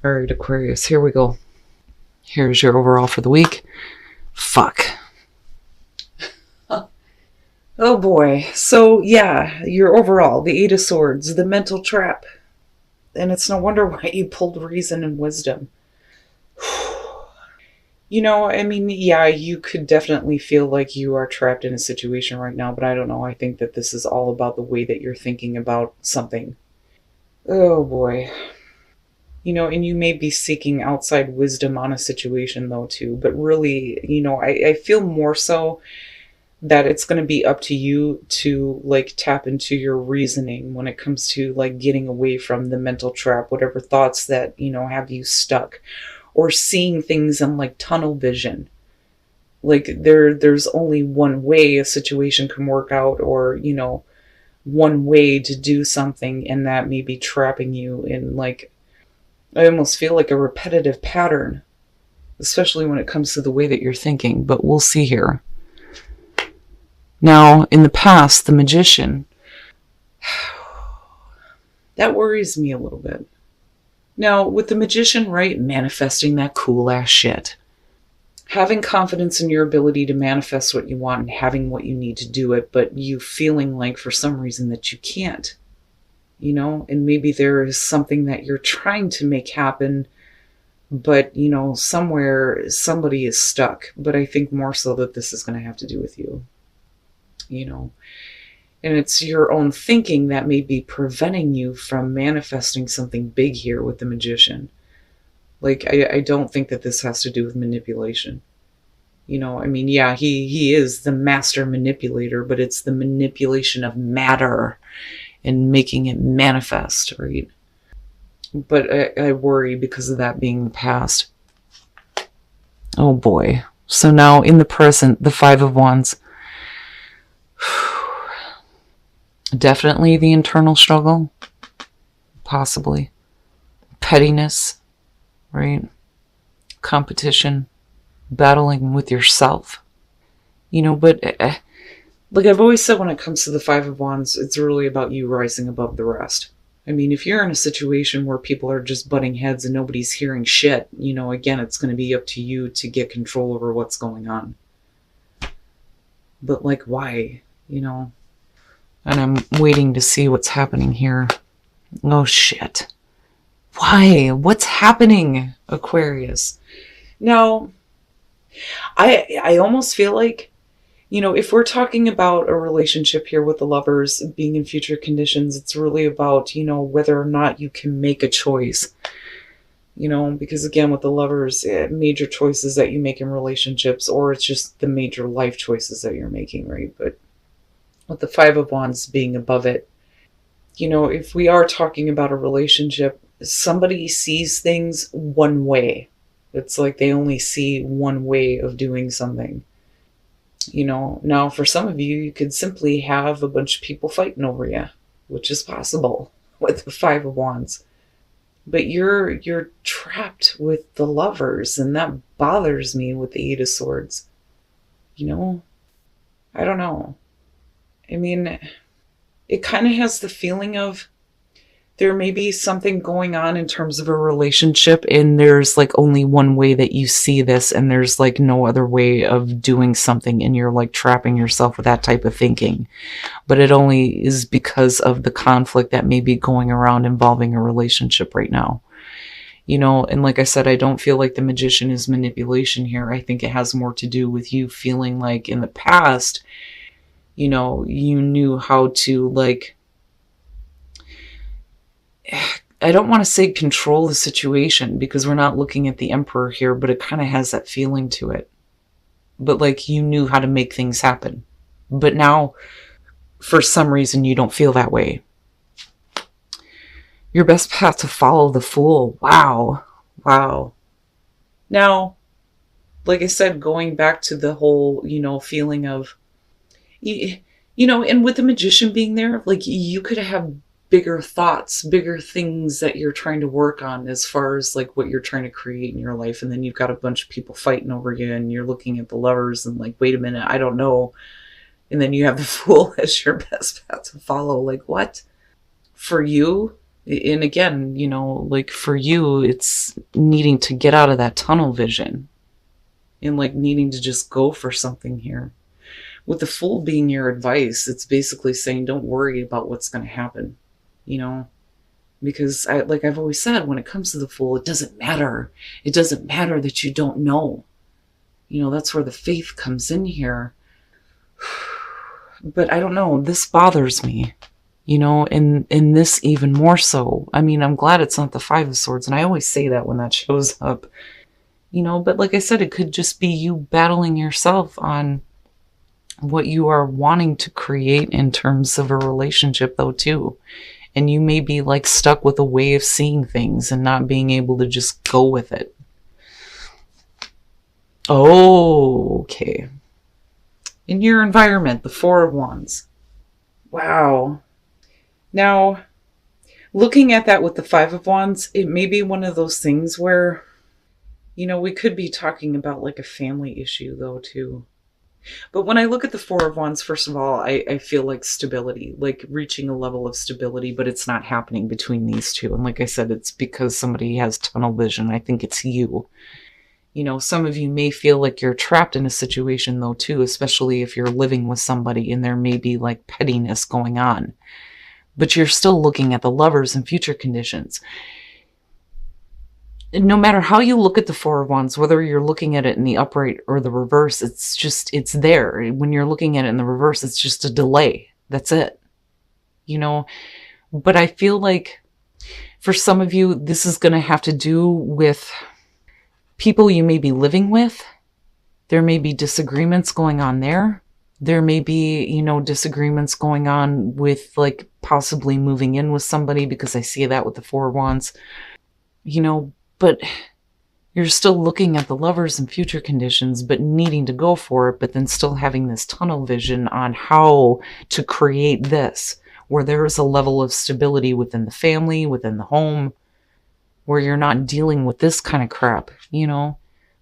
All right, Aquarius, here we go. Here's your overall for the week. Fuck. Oh boy. So yeah, your overall, the Eight of Swords, the mental trap. And it's no wonder why you pulled reason and wisdom. I mean, yeah, you could definitely feel like you are trapped in a situation right now, but I don't know. I think that this is all about the way that you're thinking about something. Oh boy. And you may be seeking outside wisdom on a situation though too, but really, I feel more so that it's going to be up to you to like tap into your reasoning when it comes to like getting away from the mental trap, whatever thoughts that, have you stuck, or seeing things in like tunnel vision. Like there's only one way a situation can work out, or, one way to do something, and that may be trapping you in like, I almost feel like a repetitive pattern, especially when it comes to the way that you're thinking, but we'll see here. Now, in the past, the Magician, that worries me a little bit. Now, with the Magician, right, manifesting that cool ass shit. Having confidence in your ability to manifest what you want and having what you need to do it, but you feeling like for some reason that you can't, and maybe there is something that you're trying to make happen, but, somewhere somebody is stuck. But I think more so that this is going to have to do with you, and it's your own thinking that may be preventing you from manifesting something big here with the Magician. Like, I don't think that this has to do with manipulation. I mean, yeah, he is the master manipulator, but it's the manipulation of matter and making it manifest, right? But I worry because of that being the past. Oh boy. So now in the present, the Five of Wands. Definitely the internal struggle. Possibly. Pettiness. Right? Competition. Battling with yourself. But like I've always said, when it comes to the Five of Wands, it's really about you rising above the rest. I mean, if you're in a situation where people are just butting heads and nobody's hearing shit, again, it's going to be up to you to get control over what's going on. But like, why? And I'm waiting to see what's happening here. Oh shit. Why? What's happening, Aquarius? Now, I almost feel like, if we're talking about a relationship here with the Lovers being in future conditions, it's really about, whether or not you can make a choice. Because again, with the Lovers, major choices that you make in relationships, or it's just the major life choices that you're making, right? But with the Five of Wands being above it, if we are talking about a relationship, somebody sees things one way. It's like they only see one way of doing something. Now for some of you, you could simply have a bunch of people fighting over you, which is possible with the Five of Wands. But you're trapped with the Lovers, and that bothers me with the Eight of Swords. I don't know. I mean, it kind of has the feeling of there may be something going on in terms of a relationship, and there's like only one way that you see this, and there's like no other way of doing something, and you're like trapping yourself with that type of thinking. But it only is because of the conflict that may be going around involving a relationship right now. And like I said, I don't feel like the Magician is manipulation here. I think it has more to do with you feeling like in the past, you knew how to like, I don't want to say control the situation, because we're not looking at the Emperor here, but it kind of has that feeling to it. But like you knew how to make things happen. But now, for some reason, you don't feel that way. Your best path to follow, the Fool. Wow. Wow. Now, like I said, going back to the whole, feeling of, and with the Magician being there, like you could have bigger thoughts, bigger things that you're trying to work on as far as like what you're trying to create in your life. And then you've got a bunch of people fighting over you, and you're looking at the Lovers and like, wait a minute, I don't know. And then you have the Fool as your best path to follow. Like, what? For you, And again, you know, like for you, it's needing to get out of that tunnel vision and like needing to just go for something here. With the Fool being your advice, it's basically saying don't worry about what's going to happen, you know, because like I've always said, when it comes to the Fool, it doesn't matter. It doesn't matter that you don't know. You know, that's where the faith comes in here. But I don't know, this bothers me, you know, and this even more so. I mean, I'm glad it's not the Five of Swords, and I always say that when that shows up, you know, but like I said, it could just be you battling yourself on what you are wanting to create in terms of a relationship, though, too. And you may be like stuck with a way of seeing things and not being able to just go with it. Oh, okay. In your environment, the Four of Wands. Wow. Now, looking at that with the Five of Wands, it may be one of those things where, you know, we could be talking about like a family issue, though, too. But when I look at the Four of Wands, first of all, I feel like stability, like reaching a level of stability, but it's not happening between these two. And like I said, it's because somebody has tunnel vision. I think it's you. You know, some of you may feel like you're trapped in a situation, though, too, especially if you're living with somebody and there may be like pettiness going on. But you're still looking at the Lovers and future conditions. No matter how you look at the Four of Wands, whether you're looking at it in the upright or the reverse, it's there. When you're looking at it in the reverse, it's just a delay. That's it. You know, but I feel like for some of you, this is going to have to do with people you may be living with. There may be disagreements going on there. There may be, you know, disagreements going on with like possibly moving in with somebody, because I see that with the Four of Wands, you know, but you're still looking at the Lovers and future conditions, but needing to go for it, but then still having this tunnel vision on how to create this, where there is a level of stability within the family, within the home, where you're not dealing with this kind of crap, you know.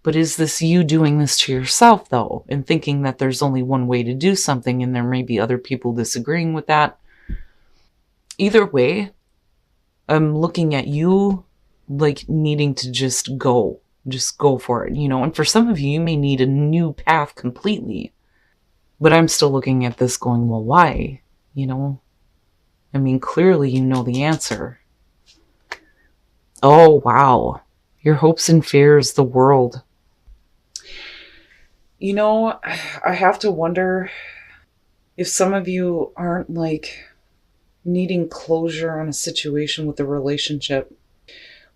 But is this you doing this to yourself, though, and thinking that there's only one way to do something, and there may be other people disagreeing with that? Either way, I'm looking at you like needing to just go for it, you know. And for some of you, you may need a new path completely. But I'm still looking at this going, well, why? You know? I mean, clearly you know the answer. Oh, wow. Your hopes and fears, the world. You know, I have to wonder if some of you aren't like needing closure on a situation with a relationship.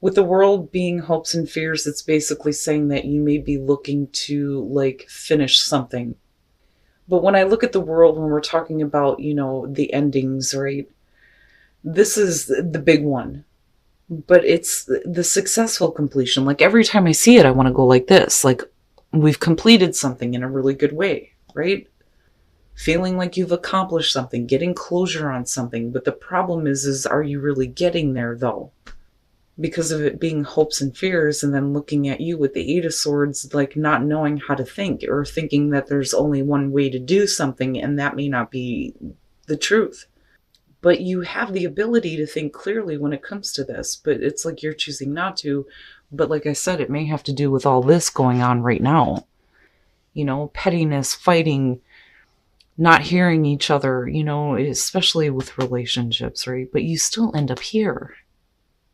With the world being hopes and fears, it's basically saying that you may be looking to like finish something. But when I look at the world, when we're talking about, you know, the endings, right? This is the big one. But it's the successful completion. Like every time I see it, I want to go like this. Like we've completed something in a really good way, right? Feeling like you've accomplished something, getting closure on something. But the problem is are you really getting there, though? Because of it being hopes and fears, and then looking at you with the Eight of Swords, like not knowing how to think, or thinking that there's only one way to do something, and that may not be the truth. But you have the ability to think clearly when it comes to this, but it's like you're choosing not to. But like I said, it may have to do with all this going on right now. You know, pettiness, fighting, not hearing each other, you know, especially with relationships, right? But you still end up here.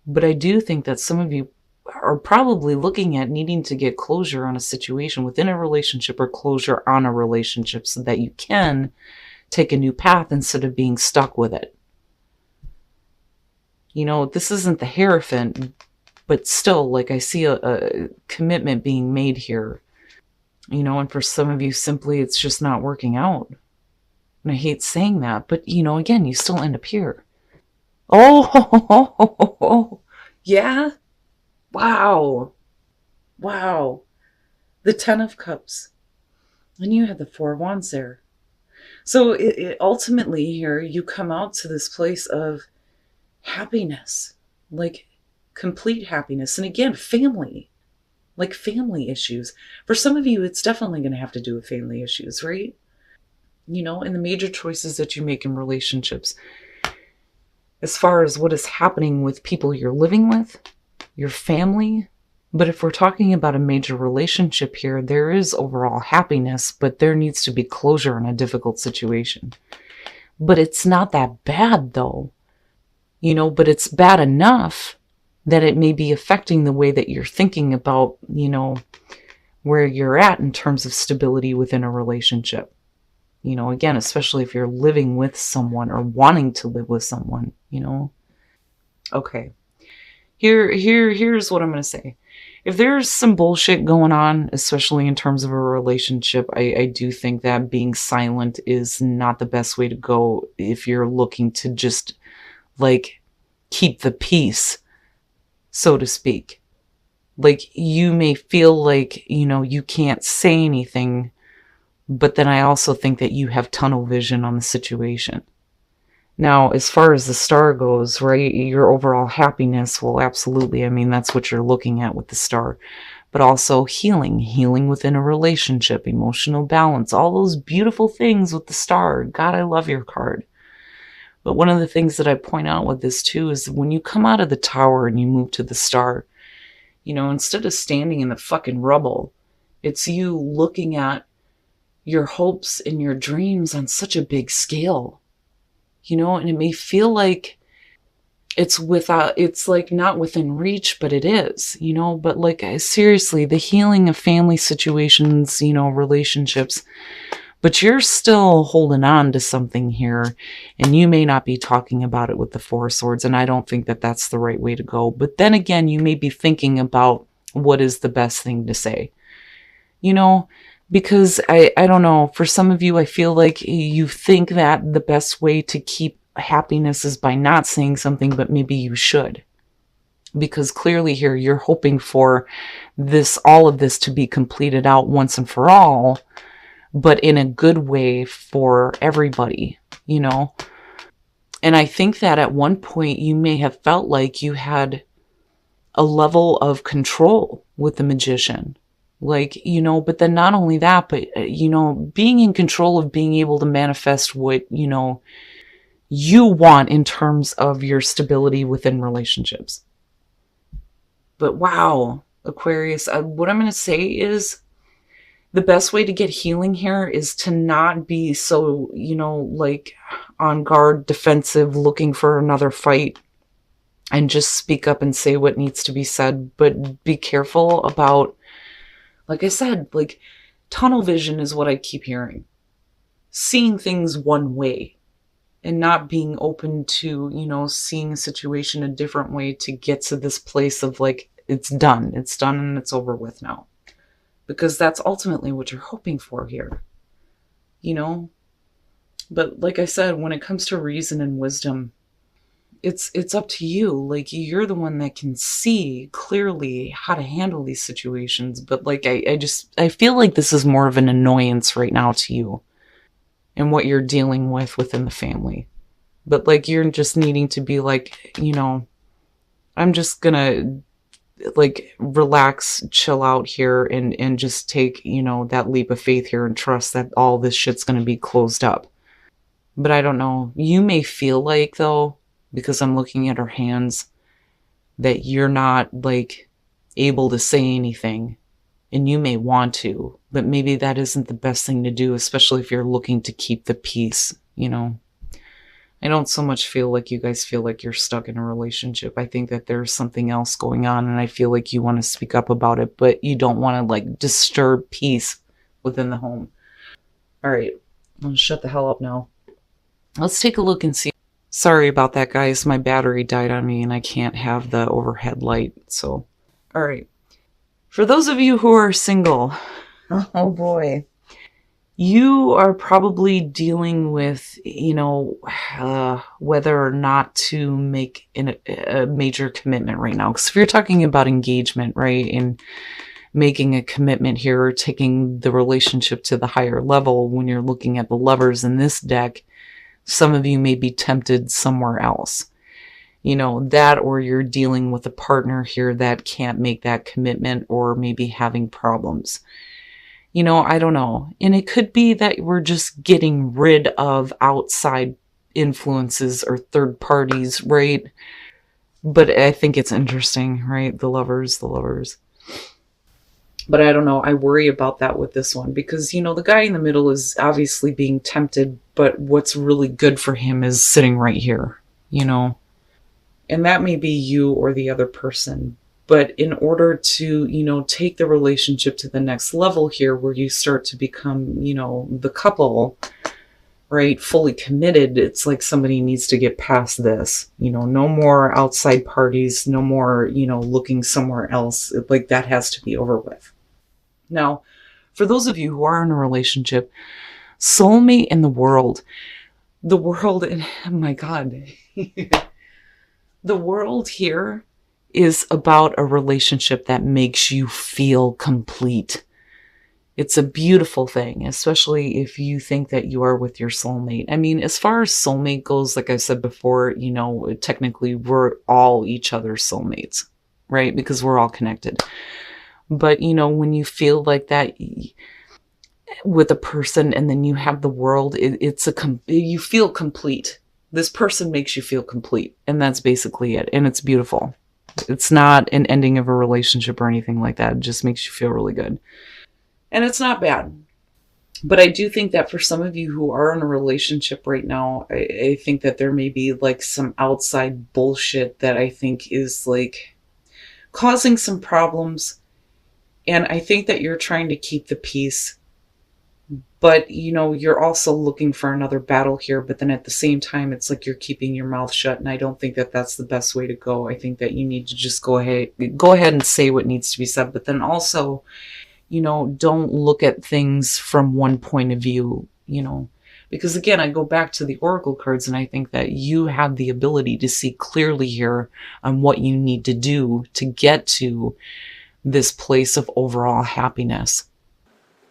But I do think that some of you are probably looking at needing to get closure on a situation within a relationship, or closure on a relationship, so that you can take a new path instead of being stuck with it. You know, this isn't the Hierophant, but still, like I see a commitment being made here. You know, and for some of you, simply, it's just not working out. And I hate saying that, but, you know, again, you still end up here. Oh, yeah? Wow. Wow. The Ten of Cups. And you had the Four of Wands there. So it ultimately here, you come out to this place of happiness, like complete happiness. And again, family, like family issues. For some of you, it's definitely going to have to do with family issues, right? You know, and the major choices that you make in relationships. as far as what is happening with people you're living with, your family. But if we're talking about a major relationship here, there is overall happiness, but there needs to be closure in a difficult situation. But it's not that bad though, but it's bad enough that it may be affecting the way that you're thinking about, where you're at in terms of stability within a relationship. Again, especially if you're living with someone or wanting to live with someone, Okay. Here's what I'm going to say. If there's some bullshit going on, especially in terms of a relationship, I do think that being silent is not the best way to go if you're looking to just, keep the peace, so to speak. You may feel like, you can't say anything, but then I also think that you have tunnel vision on the situation. Now, as far as the star goes, right, your overall happiness, well, absolutely. I mean, that's what you're looking at with the star. But also healing within a relationship, emotional balance, all those beautiful things with the star. God, I love your card. But one of the things that I point out with this too is when you come out of the tower and you move to the star, instead of standing in the fucking rubble, it's you looking at your hopes and your dreams on such a big scale. And it may feel like it's not within reach, but it is, but seriously, the healing of family situations, relationships, but you're still holding on to something here, and you may not be talking about it with the Four of Swords, and I don't think that that's the right way to go. But then again, you may be thinking about what is the best thing to say, because I don't know, for some of you, I feel like you think that the best way to keep happiness is by not saying something, but maybe you should. Because clearly here, you're hoping for all of this to be completed out once and for all, but in a good way for everybody, And I think that at one point you may have felt like you had a level of control with the Magician. But then not only that, but, being in control of being able to manifest what, you want in terms of your stability within relationships. But wow, Aquarius, what I'm going to say is the best way to get healing here is to not be so, on guard, defensive, looking for another fight, and just speak up and say what needs to be said. But be careful about, like I said, tunnel vision is what I keep hearing. Seeing things one way and not being open to, seeing a situation a different way to get to this place of it's done and it's over with now. Because that's ultimately what you're hoping for here, But like I said, when it comes to reason and wisdom, it's up to you. You're the one that can see clearly how to handle these situations. But I feel like this is more of an annoyance right now to you and what you're dealing with within the family. But you're just needing to be I'm just gonna relax, chill out here and just take, that leap of faith here and trust that all this shit's gonna be closed up. But I don't know. You may feel though, because I'm looking at her hands, that you're not able to say anything, and you may want to, but maybe that isn't the best thing to do, especially if you're looking to keep the peace, I don't so much feel like you guys feel like you're stuck in a relationship. I think that there's something else going on, and I feel like you want to speak up about it, but you don't want to disturb peace within the home. All right, I'm gonna shut the hell up now. Let's take a look and see. Sorry about that, guys. My battery died on me and I can't have the overhead light. So, all right. For those of you who are single, oh boy, you are probably dealing with, whether or not to make a major commitment right now. Because if you're talking about engagement, right, and making a commitment here, or taking the relationship to the higher level, when you're looking at the lovers in this deck, some of you may be tempted somewhere else. That, or you're dealing with a partner here that can't make that commitment, or maybe having problems. I don't know. And it could be that we're just getting rid of outside influences or third parties, right? But I think it's interesting, right? The lovers, the lovers. But I don't know. I worry about that with this one because, the guy in the middle is obviously being tempted, but what's really good for him is sitting right here, you know? And that may be you or the other person. But in order to, take the relationship to the next level here, where you start to become, the couple, right, fully committed, it's like somebody needs to get past this. No more outside parties, no more, looking somewhere else. Like that has to be over with. Now, for those of you who are in a relationship, soulmate in the world, and oh my God, the world here is about a relationship that makes you feel complete. It's a beautiful thing, especially if you think that you are with your soulmate. I mean, as far as soulmate goes, like I said before, technically we're all each other's soulmates, right? Because we're all connected. But, when you feel like that with a person and then you have the world, you feel complete. This person makes you feel complete. And that's basically it. And it's beautiful. It's not an ending of a relationship or anything like that. It just makes you feel really good. And it's not bad. But I do think that for some of you who are in a relationship right now, I think that there may be like some outside bullshit that I think is like causing some problems. And I think that you're trying to keep the peace. But, you're also looking for another battle here. But then at the same time, it's like you're keeping your mouth shut. And I don't think that that's the best way to go. I think that you need to just go ahead and say what needs to be said. But then also, don't look at things from one point of view, because again, I go back to the Oracle cards and I think that you have the ability to see clearly here on what you need to do to get to this place of overall happiness.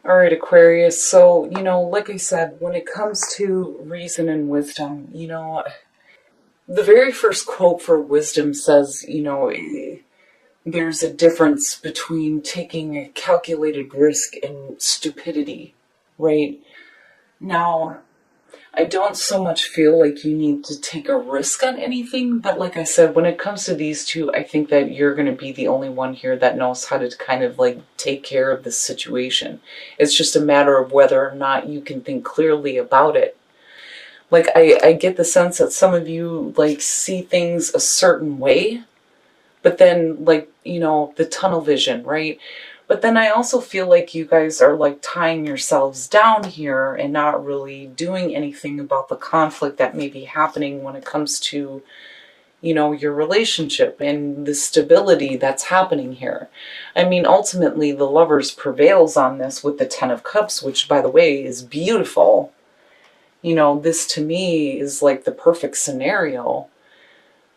All right, Aquarius. So, like I said, when it comes to reason and wisdom, the very first quote for wisdom says, there's a difference between taking a calculated risk and stupidity, right? Now, I don't so much feel like you need to take a risk on anything, but like I said, when it comes to these two, I think that you're going to be the only one here that knows how to kind of like take care of this situation. It's just a matter of whether or not you can think clearly about it. Like, I get the sense that some of you like see things a certain way, but then like, the tunnel vision, right? But then I also feel like you guys are like tying yourselves down here and not really doing anything about the conflict that may be happening when it comes to, your relationship and the stability that's happening here. I mean, ultimately, the Lovers prevails on this with the Ten of Cups, which, by the way, is beautiful. This to me is like the perfect scenario.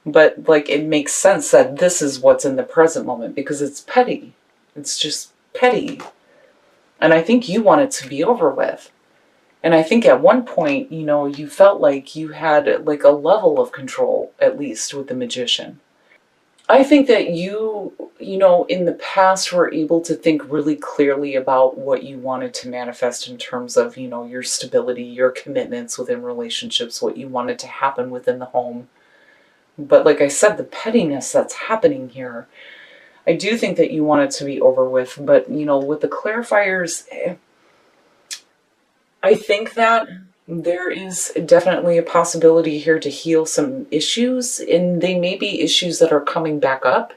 But like it makes sense that this is what's in the present moment because it's petty. It's just petty. And I think you want it to be over with. And I think at one point, you felt like you had like a level of control, at least with the Magician. I think that you, in the past were able to think really clearly about what you wanted to manifest in terms of, your stability, your commitments within relationships, what you wanted to happen within the home. But like I said, the pettiness that's happening here, I do think that you want it to be over with. But, with the clarifiers, I think that there is definitely a possibility here to heal some issues. And they may be issues that are coming back up.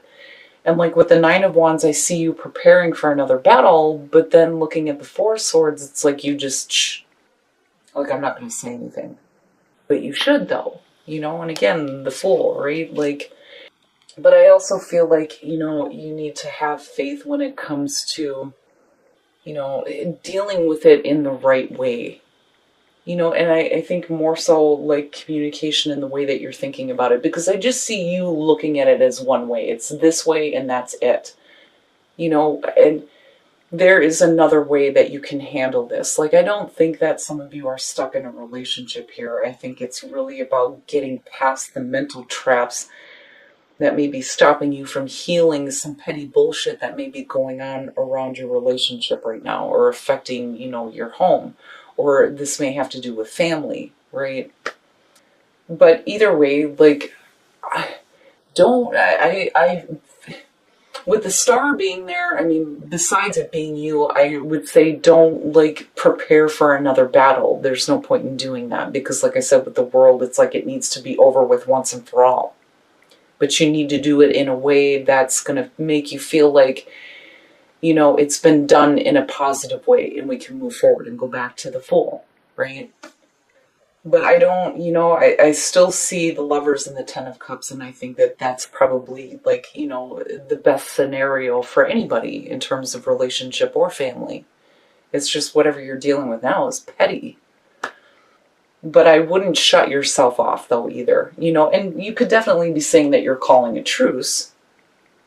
And like with the Nine of Wands, I see you preparing for another battle. But then looking at the Four Swords, it's like you just, like, I'm not going to say anything. But you should, though. And again, the Fool, right? Like, but I also feel like, you need to have faith when it comes to, dealing with it in the right way. And I think more so like communication in the way that you're thinking about it, because I just see you looking at it as one way. It's this way and that's it. And there is another way that you can handle this. Like, I don't think that some of you are stuck in a relationship here. I think it's really about getting past the mental traps that may be stopping you from healing some petty bullshit that may be going on around your relationship right now or affecting, your home. Or this may have to do with family, right? But either way, like, don't, with the star being there, I mean, besides it being you, I would say don't, like, prepare for another battle. There's no point in doing that because, like I said, with the world, it's like it needs to be over with once and for all. But you need to do it in a way that's going to make you feel like, you know, it's been done in a positive way and we can move forward and go back to the Fool, right? But I don't, you know, I still see the Lovers and the Ten of Cups, and I think that that's probably, like, you know, the best scenario for anybody in terms of relationship or family. It's just whatever you're dealing with now is petty. But I wouldn't shut yourself off, though, either. You know, and you could definitely be saying that you're calling a truce,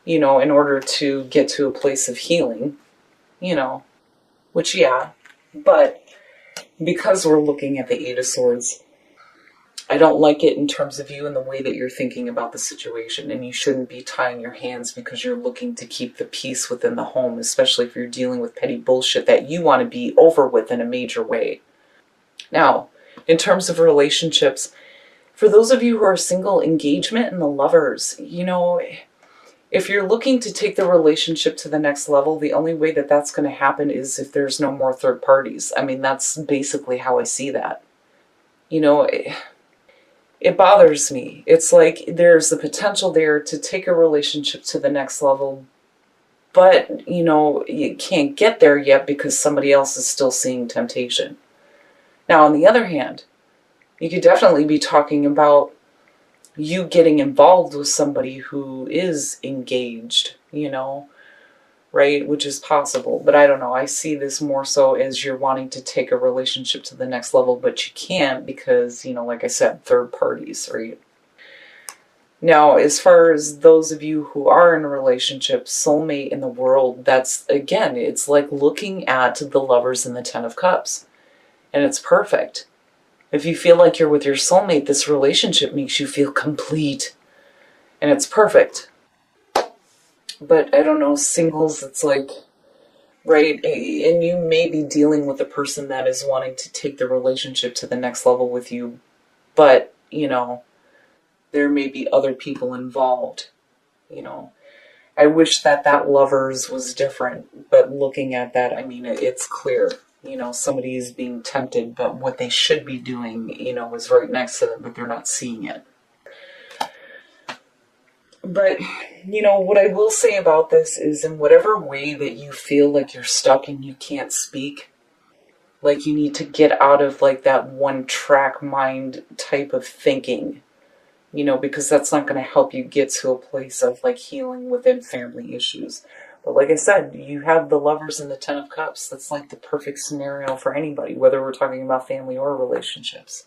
you know, in order to get to a place of healing, you know, which, yeah. But because we're looking at the Eight of Swords, I don't like it in terms of you and the way that you're thinking about the situation, and you shouldn't be tying your hands because you're looking to keep the peace within the home, especially if you're dealing with petty bullshit that you want to be over with in a major way. Now, in terms of relationships, for those of you who are single, engagement and the Lovers, you know, if you're looking to take the relationship to the next level, the only way that that's going to happen is if there's no more third parties. I mean, that's basically how I see that. You know, it bothers me. It's like there's the potential there to take a relationship to the next level, but, you know, you can't get there yet because somebody else is still seeing temptation. Now, on the other hand, you could definitely be talking about you getting involved with somebody who is engaged, you know, right? Which is possible. But I don't know. I see this more so as you're wanting to take a relationship to the next level, but you can't because, you know, like I said, third parties, right? Now, as far as those of you who are in a relationship, soulmate in the world, that's, again, it's like looking at the Lovers and the Ten of Cups. And it's perfect. If you feel like you're with your soulmate, this relationship makes you feel complete. And it's perfect. But I don't know, singles, it's like, right? And you may be dealing with a person that is wanting to take the relationship to the next level with you. But, you know, there may be other people involved, you know. I wish that that Lovers was different. But looking at that, I mean, it's clear. You know, somebody is being tempted, but what they should be doing, you know, is right next to them, but they're not seeing it. But, you know, what I will say about this is in whatever way that you feel like you're stuck and you can't speak, like you need to get out of like that one track mind type of thinking, you know, because that's not going to help you get to a place of like healing within family issues. But like I said, you have the Lovers and the Ten of Cups. That's like the perfect scenario for anybody, whether we're talking about family or relationships.